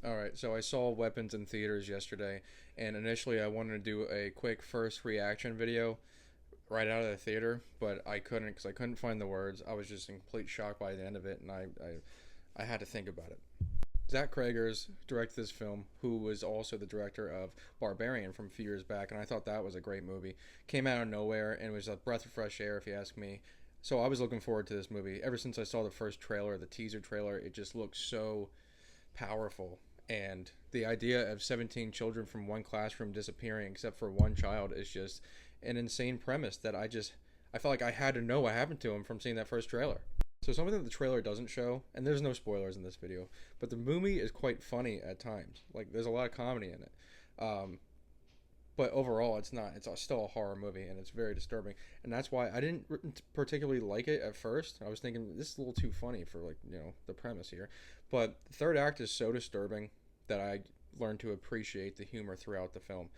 All right, so I saw Weapons in theaters yesterday, and initially I wanted to do a quick first reaction video right out of the theater, but I couldn't because I couldn't find the words. I was just in complete shock by the end of it, and I had to think about it. Zach Kragers directed this film, who was also the director of Barbarian from a few years back, and I thought that was a great movie. Came out of nowhere and was a breath of fresh air, if you ask me. So I was looking forward to this movie. Ever since I saw the first trailer, the teaser trailer, it just looked so powerful. And the idea of 17 children from one classroom disappearing except for one child is just an insane premise that I felt like I had to know what happened to him from seeing that first trailer. So something that the trailer doesn't show, and there's no spoilers in this video, but the movie is quite funny at times. Like there's a lot of comedy in it. Um, but overall it's not, it's still a horror movie, and it's very disturbing, and that's why I didn't particularly like it at first. I was thinking this is a little too funny for, like, the premise here, but the third act is so disturbing that I learned to appreciate the humor throughout the film,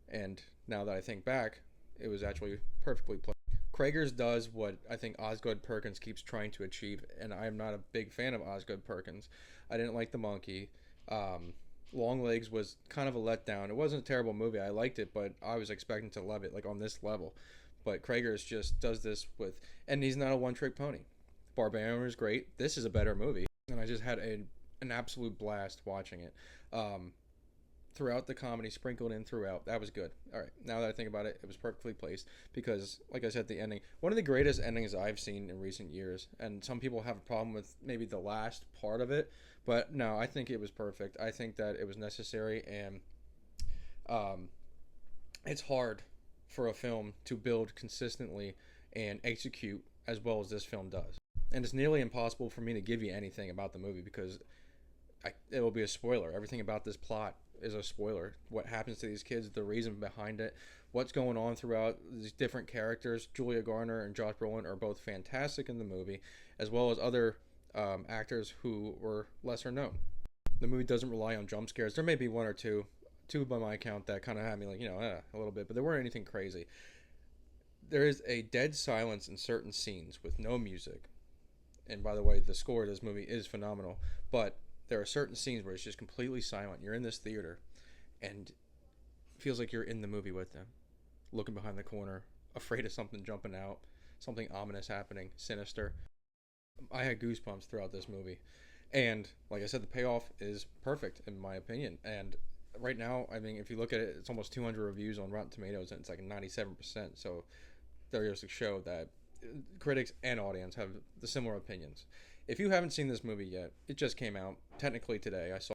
and now that I think back, it was actually perfectly played. Kragers does what I think Osgood Perkins keeps trying to achieve, and I am not a big fan of Osgood Perkins. I didn't like The Monkey. Um, Long Legs was kind of a letdown. It wasn't a terrible movie. I liked it, but I was expecting to love it, like on this level. But Kragers just does this with, and he's not a one-trick pony. Barbarian was great. This is a better movie, and I just had an absolute blast watching it. Um, Throughout the comedy sprinkled in throughout. That was good. All right, now that I think about it, it was perfectly placed because, like I said, the ending, one of the greatest endings I've seen in recent years. And some people have a problem with maybe the last part of it, but no, I think it was perfect. I think that it was necessary, and um, it's hard for a film to build consistently and execute as well as this film does. And it's nearly impossible for me to give you anything about the movie because it will be a spoiler. Everything about this plot is a spoiler. What happens to these kids, the reason behind it, what's going on throughout these different characters. Julia Garner and Josh Brolin are both fantastic in the movie, as well as other actors who were lesser known. The movie doesn't rely on jump scares. There may be one or two by my count that kind of had me like, a little bit, but there weren't anything crazy. There is a dead silence in certain scenes with no music. And by the way, the score of this movie is phenomenal, but there are certain scenes where it's just completely silent. You're in this theater, and it feels like you're in the movie with them, looking behind the corner, afraid of something jumping out, something ominous happening, sinister. I had goosebumps throughout this movie, and like I said, the payoff is perfect in my opinion. And right now, I mean, if you look at it, it's almost 200 reviews on Rotten Tomatoes, and it's like 97%. So there goes to show that critics and audience have the similar opinions. If you haven't seen this movie yet, it just came out technically today. I saw